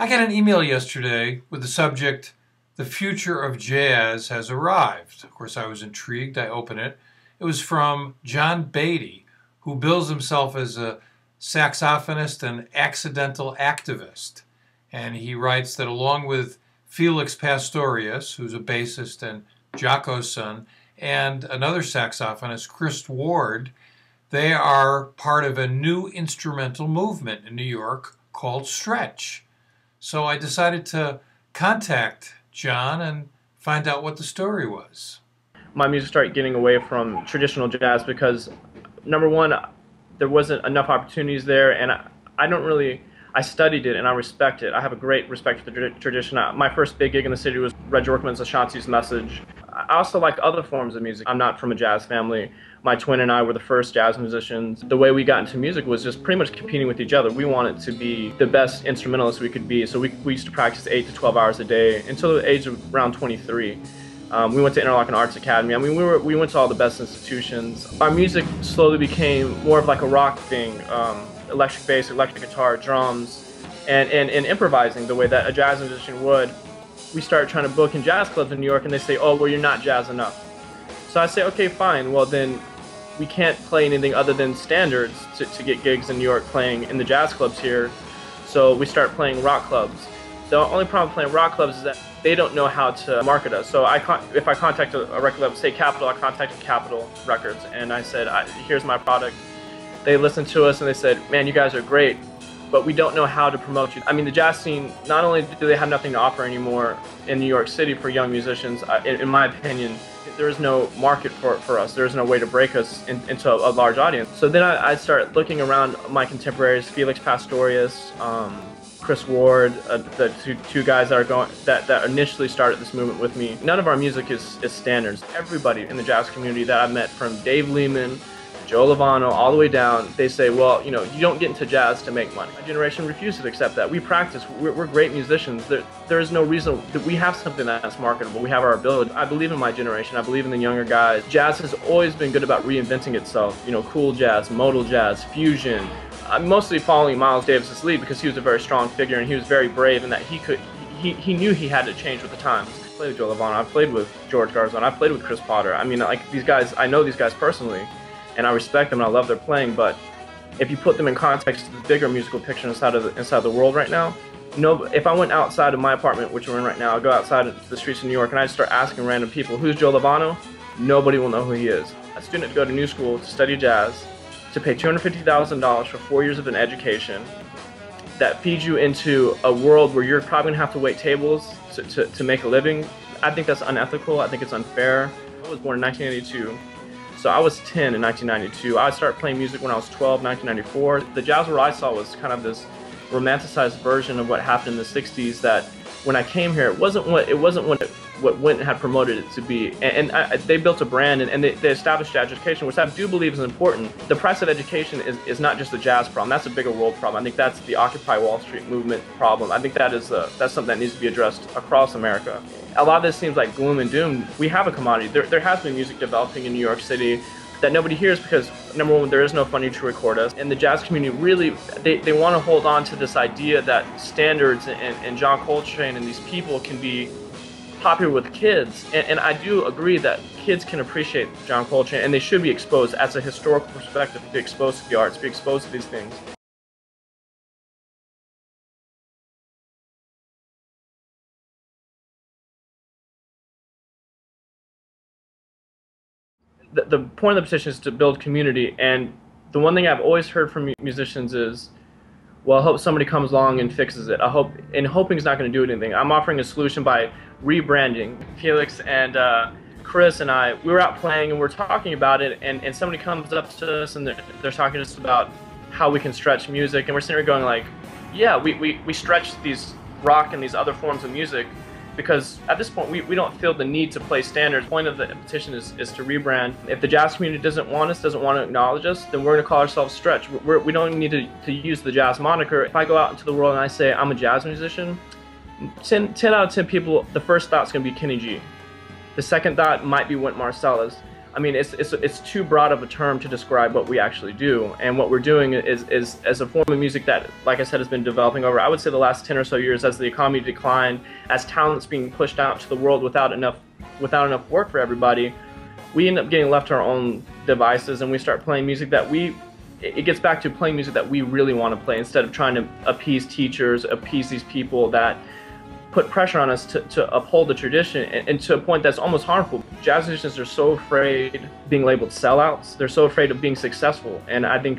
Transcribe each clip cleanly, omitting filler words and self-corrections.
I got an email yesterday with the subject, "The future of jazz has arrived." Of course, I was intrigued. I opened it. It was from John Beatty, who bills himself as a saxophonist and accidental activist. And he writes that along with Felix Pastorius, who's a bassist and Jaco's son, and another saxophonist, Chris Ward, they are part of a new instrumental movement in New York called Stretch. So I decided to contact John and find out what the story was. My music started getting away from traditional jazz because, number one, there wasn't enough opportunities there, and I studied it and I respect it. I have a great respect for the tradition. My first big gig in the city was Reg Workman's Ashanti's Message. I also like other forms of music. I'm not from a jazz family. My twin and I were the first jazz musicians. The way we got into music was just pretty much competing with each other. We wanted to be the best instrumentalists we could be, so we used to practice 8 to 12 hours a day until the age of around 23. We went to Interlochen Arts Academy. I mean, we went to all the best institutions. Our music slowly became more of like a rock thing, electric bass, electric guitar, drums, and improvising the way that a jazz musician would. We started trying to book in jazz clubs in New York, and they say, "Oh, well, you're not jazz enough." So I say, okay, fine. Well, then we can't play anything other than standards to get gigs in New York playing in the jazz clubs here. So we start playing rock clubs. The only problem playing rock clubs is that they don't know how to market us. So if I contact a record label, say Capitol, I contacted Capitol Records, and I said, here's my product. They listened to us and they said, "Man, you guys are great, but we don't know how to promote you." I mean, the jazz scene, not only do they have nothing to offer anymore in New York City for young musicians, in my opinion, there is no market for us. There is no way to break us into a large audience. So then I started looking around my contemporaries, Felix Pastorius, Chris Ward, the two guys that initially started this movement with me. None of our music is standards. Everybody in the jazz community that I've met, from Dave Lehman, Joe Lovano, all the way down, they say, well, you don't get into jazz to make money. My generation refuses to accept that. We practice. We're great musicians. There is no reason that we have something that's marketable. We have our ability. I believe in my generation. I believe in the younger guys. Jazz has always been good about reinventing itself. Cool jazz, modal jazz, fusion. I'm mostly following Miles Davis's lead because he was a very strong figure and he was very brave, and that he knew he had to change with the times. I played with Joe Lovano. I played with George Garzone. I played with Chris Potter. I mean, like, these guys, I know these guys personally, and I respect them and I love their playing, but if you put them in context to the bigger musical picture inside the world right now, if I went outside of my apartment, which we're in right now, I'd go outside into the streets of New York and I'd start asking random people, "Who's Joe Lovano?" Nobody will know who he is. A student to go to New School to study jazz, to pay $250,000 for 4 years of an education that feeds you into a world where you're probably gonna have to wait tables to make a living. I think that's unethical. I think it's unfair. I was born in 1982. So I was 10 in 1992. I started playing music when I was 12, 1994. The jazz world I saw was kind of this romanticized version of what happened in the 60s, that when I came here, it wasn't what Wynton had promoted it to be. They built a brand and they established jazz education, which I do believe is important. The price of education is not just a jazz problem. That's a bigger world problem. I think that's the Occupy Wall Street movement problem. I think that's something that needs to be addressed across America. A lot of this seems like gloom and doom. We have a commodity. There has been music developing in New York City that nobody hears because, number one, there is no funding to record us. And the jazz community really, they want to hold on to this idea that standards and John Coltrane and these people can be popular with kids. And I do agree that kids can appreciate John Coltrane and they should be exposed as a historical perspective, be exposed to the arts, be exposed to these things. The point of the petition is to build community, and the one thing I've always heard from musicians is, well, I hope somebody comes along and fixes it. Hoping is not going to do anything. I'm offering a solution by rebranding. Felix and Chris and I, we were out playing and we're talking about it, and somebody comes up to us and they're talking to us about how we can stretch music, and we're sitting here going like, yeah, we stretch these rock and these other forms of music, because at this point we don't feel the need to play standards. The point of the petition is to rebrand. If the jazz community doesn't want to acknowledge us, then we're going to call ourselves Stretch. We don't need to use the jazz moniker. If I go out into the world and I say I'm a jazz musician, 10 out of 10 people, the first thought's going to be Kenny G. The second thought might be Wynton Marsalis. I mean, it's too broad of a term to describe what we actually do. And what we're doing is as a form of music that, like I said, has been developing over, I would say, the last 10 or so years as the economy declined, as talent's being pushed out to the world without enough work for everybody. We end up getting left to our own devices, and we start playing music that it gets back to playing music that we really want to play, instead of trying to appease teachers, appease these people that put pressure on us to uphold the tradition, and to a point that's almost harmful. Jazz musicians are so afraid of being labeled sellouts. They're so afraid of being successful. And I think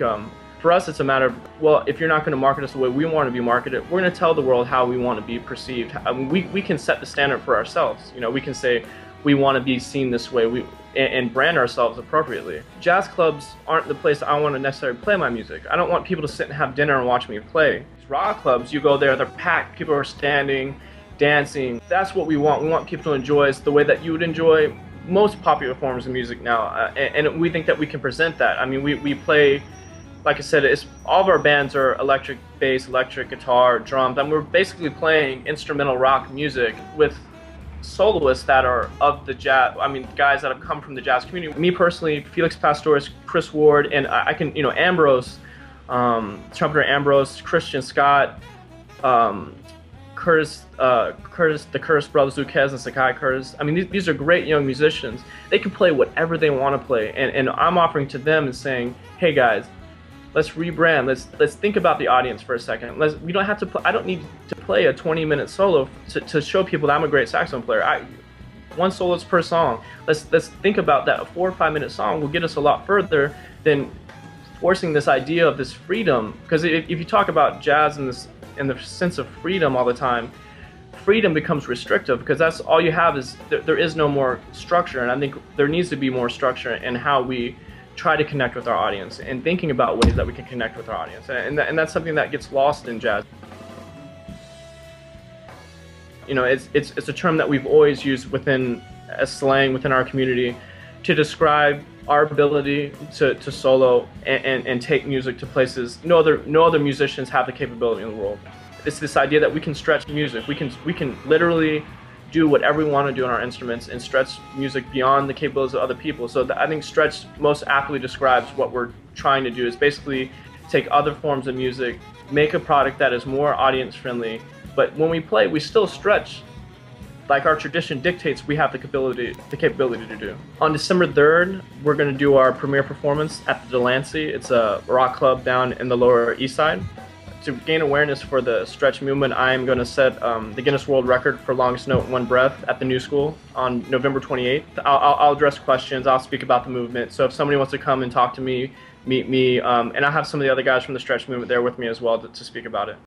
for us, it's a matter of, well, if you're not going to market us the way we want to be marketed, we're going to tell the world how we want to be perceived. I mean, we can set the standard for ourselves. You know, we can say we want to be seen this way, and brand ourselves appropriately. Jazz clubs aren't the place I want to necessarily play my music. I don't want people to sit and have dinner and watch me play. Rock clubs, you go there, they're packed, people are standing, dancing. That's what we want. We want people to enjoy us the way that you would enjoy most popular forms of music now, and we think that we can present that. I mean, we play, like I said, all of our bands are electric bass, electric guitar, drums, and we're basically playing instrumental rock music with soloists that are of the jazz, I mean, guys that have come from the jazz community. Me personally, Felix Pastores, Chris Ward, and I can, you know, Ambrose, trumpeter Ambrose, Christian Scott, Curtis, the Curtis brothers, Luquez and Sakai Curtis. I mean, these are great young musicians. They can play whatever they want to play, and I'm offering to them and saying, hey guys, let's rebrand. Let's think about the audience for a second. We don't have to I don't need to play a 20-minute solo to show people that I'm a great saxophone player. One soloist per song. Let's think about that. A 4 or 5 minute song will get us a lot further than forcing this idea of this freedom. Because if you talk about jazz in the sense of freedom all the time, freedom becomes restrictive, because that's all you have is there is no more structure. And I think there needs to be more structure in how we try to connect with our audience, and thinking about ways that we can connect with our audience, and that's something that gets lost in jazz. You know, it's a term that we've always used within a slang within our community to describe our ability to solo and take music to places no other musicians have the capability in the world. It's this idea that we can stretch music. We can literally do whatever we want to do on our instruments and stretch music beyond the capabilities of other people. So I think stretch most aptly describes what we're trying to do, is basically take other forms of music, make a product that is more audience friendly, but when we play, we still stretch like our tradition dictates we have the capability to do. On December 3rd, we're going to do our premiere performance at the Delancey. It's a rock club down in the Lower East Side. To gain awareness for the stretch movement, I am going to set the Guinness World Record for longest note in one breath at the New School on November 28th. I'll address questions, I'll speak about the movement. So if somebody wants to come and talk to me, meet me, and I'll have some of the other guys from the stretch movement there with me as well to speak about it.